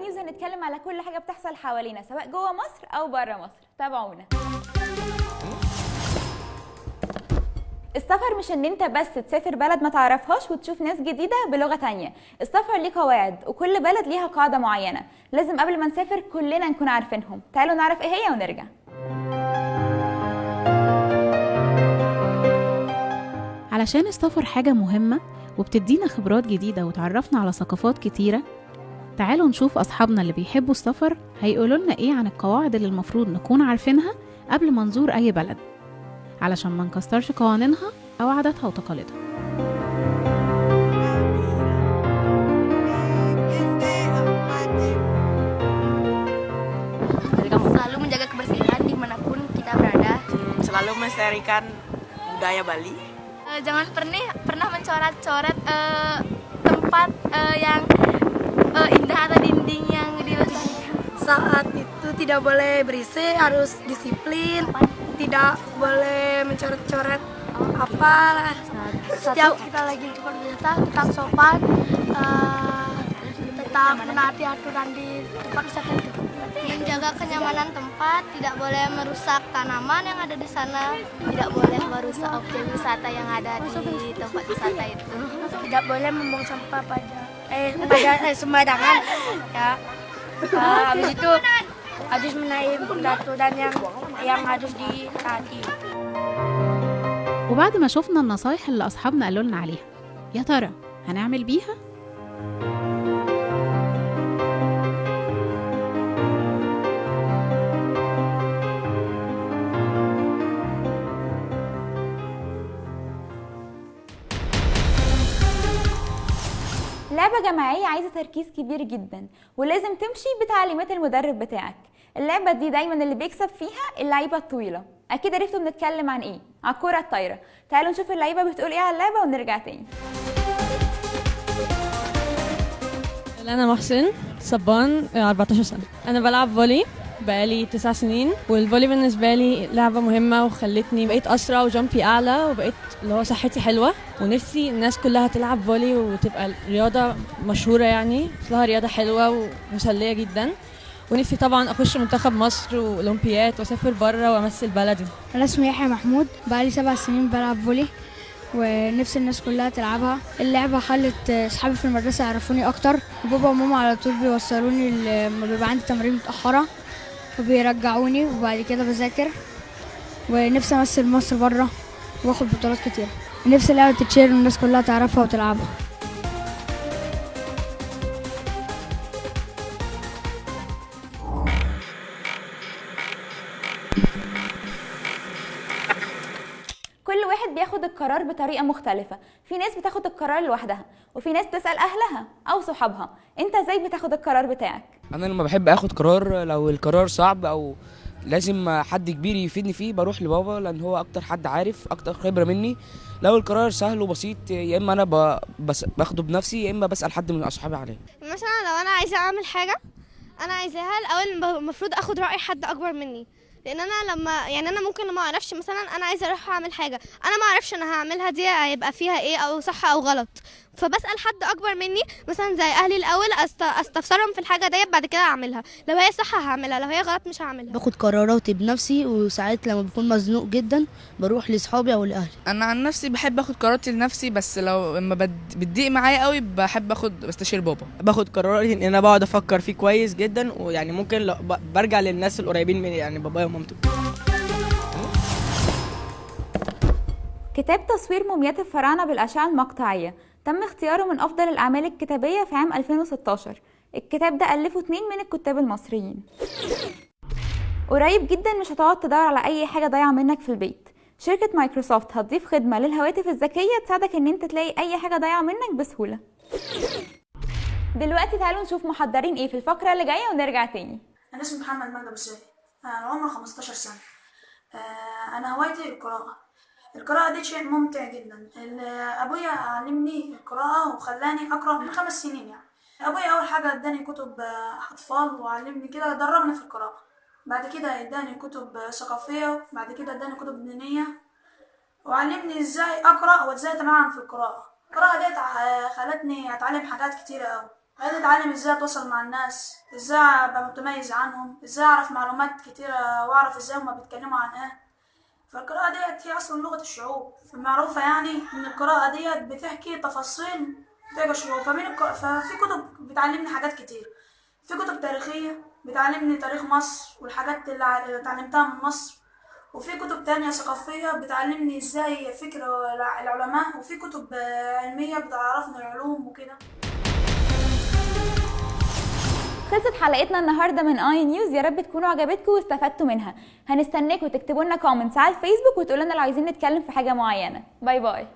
نيوز هنتكلم على كل حاجة بتحصل حوالينا سواء جوه مصر أو بره مصر. تابعونا. السفر مش ان انت بس تسافر بلد ما تعرفهاش وتشوف ناس جديدة بلغة تانية. السفر ليه قواعد وكل بلد ليها قاعدة معينة لازم قبل ما نسافر كلنا نكون عارفينهم. تعالوا نعرف ايه هي ونرجع. علشان السفر حاجة مهمة وبتدينا خبرات جديدة وتعرفنا على ثقافات كتيرة، تعالوا نشوف أصحابنا اللي بيحبوا السفر هيقولوا لنا إيه عن القواعد اللي المفروض نكون عارفينها قبل ما نزور أي بلد علشان ما نكسرش قوانينها أو عاداتها وتقاليدها. Selalu menjaga kebersihan dimanapun kita berada. Selalu melestarikan budaya Bali. Jangan pernah mencoret-coret tempat yang indah atau dinding yang dilestarikan. Saat itu tidak boleh berisik, harus disiplin, tidak boleh mencoret-coret apalah. Setiap kita lagi di tempat wisata tetap sopan, tetap menaati aturan di tempat wisata itu. Menjaga kenyamanan tempat, tidak boleh merusak tanaman yang ada di sana, tidak boleh merusak objek wisata yang ada di tempat wisata itu. Tidak boleh membuang sampah pada sembarangan ya. Habis itu harus menaati peraturan yang harus ditaati. وبعد ما شفنا النصايح اللي أصحابنا قالوا لنا عليها، يا ترى هنعمل بيها؟ لعبة جماعية عايزة تركيز كبير جدا ولازم تمشي بتعليمات المدرب بتاعك. اللعبة دي دايما اللي بيكسب فيها اللعيبة الطويلة. اكيد عرفتوا بنتكلم عن ايه؟ على الكرة الطايرة. تعالوا نشوف اللعيبة بتقول ايه على اللعبة ونرجع تاني. أنا محسن صبان 14 سنة. أنا بلعب فولي بقالي 9 سنين، والفولي بالنسبة لي لعبة مهمة وخلتني بقيت أسرع وجامبي أعلى وبقيت اللي هو صحتي حلوة، ونفسي الناس كلها تلعب فولي وتبقى رياضة مشهورة، يعني لها رياضة حلوة ومسلية جدا، ونفسي طبعا أخش منتخب مصر وأولمبياد وأسافر بره وأمثل بلدي. أنا اسمي يحيى محمود بقالي 7 سنين بلعب فولي ونفسي الناس كلها تلعبها. اللعبة خلت أصحابي في المدرسة يعرفوني أكتر، وبابا وماما على طول بيوصلوني لما بيبقى عندي تمرين متأخرة وبيرجعوني، وبعد كده بذاكر ونفسي أمثل مصر بره واخد بطولات كتير. نفسي اللعبة تتشير والناس كلها تعرفها وتلعبها. كل واحد بياخد القرار بطريقة مختلفة. في ناس بتاخد القرار لوحدها وفي ناس تسأل أهلها أو صحابها. انت ازاي بتاخد القرار بتاعك؟ انا لما بحب اخد قرار، لو القرار صعب او لازم حد كبير يفيدني فيه بروح لبابا لان هو اكتر حد عارف، اكتر خبرة مني. لو القرار سهل وبسيط يا اما انا باخده بنفسي يا اما بسأل حد من اصحابي عليه. مثلا لو انا عايزة اعمل حاجة انا عايزاها الاول المفروض اخد رأي حد اكبر مني، لان انا انا ممكن ما اعرفش، مثلا انا عايزه اروح اعمل حاجه انا ما اعرفش انا هعملها دي هيبقى فيها ايه او صح او غلط، فبسال حد اكبر مني مثلا زي اهلي الاول استفسرهم في الحاجه ديت، بعد كده اعملها. لو هي صح هعملها، لو هي غلط مش هعملها. باخد قراراتي بنفسي، وساعات لما بكون مزنوق جدا بروح لاصحابي او لاهلي. انا عن نفسي بحب اخد قراراتي لنفسي، بس لما بتضيق معايا قوي بحب بستشير بابا. باخد قراراتي ان انا بقعد افكر فيه كويس جدا، ويعني ممكن برجع للناس القريبين مني يعني بابايا ومامتي. كتاب تصوير موميات الفراعنة بالأشعة المقطعية تم اختياره من أفضل الأعمال الكتابية في عام 2016. الكتاب ده ألفه 2 من الكتاب المصريين. قريب جدا مش هتقعد تدور على أي حاجة ضايعة منك في البيت. شركة مايكروسوفت هتضيف خدمة للهواتف الذكية تساعدك ان انت تلاقي أي حاجة ضايعة منك بسهولة. دلوقتي تعالوا نشوف محضرين ايه في الفقرة اللي جاية ونرجع تاني. أنا اسمي محمد مجدي بسيري، أنا عمري 15 سنة. أنا هوايتي القراءة. القراءة دي شيء ممتع جدا. أبويا علمني القراءة وخلاني أقرأ من 5 سنين يعني. أبويا أول حاجة اداني كتب أطفال وعلمني كده، دربني في القراءة. بعد كده اداني كتب ثقافية، بعد كده اداني كتب دينية وعلمني ازاي أقرأ وازاي أتمعن في القراءة. القراءة دي خلتني أتعلم حاجات كتيرة أوي. خلتني اتعلم ازاي اتواصل مع الناس، ازاي ابقى متميز عنهم، ازاي اعرف معلومات كتيرة واعرف ازاي هما بيتكلموا عن ايه. فالقراءة ديت هي اصلا لغة الشعوب، معروفة يعني ان القراءة ديت بتحكي تفاصيل بتحكي الشعوب. ففي كتب بتعلمني حاجات كتير، في كتب تاريخية بتعلمني تاريخ مصر والحاجات اللي اتعلمتها من مصر، وفي كتب تانية ثقافية بتعلمني ازاي فكر العلماء، وفي كتب علمية بتعرفني العلوم وكده. خلصت حلقتنا النهارده من اي نيوز، يا رب تكونوا عجبتكم واستفدتوا منها. هنستناكم تكتبوا لنا كومنتس على الفيسبوك وتقولوا لنا لو عايزين نتكلم في حاجه معينه. باي باي.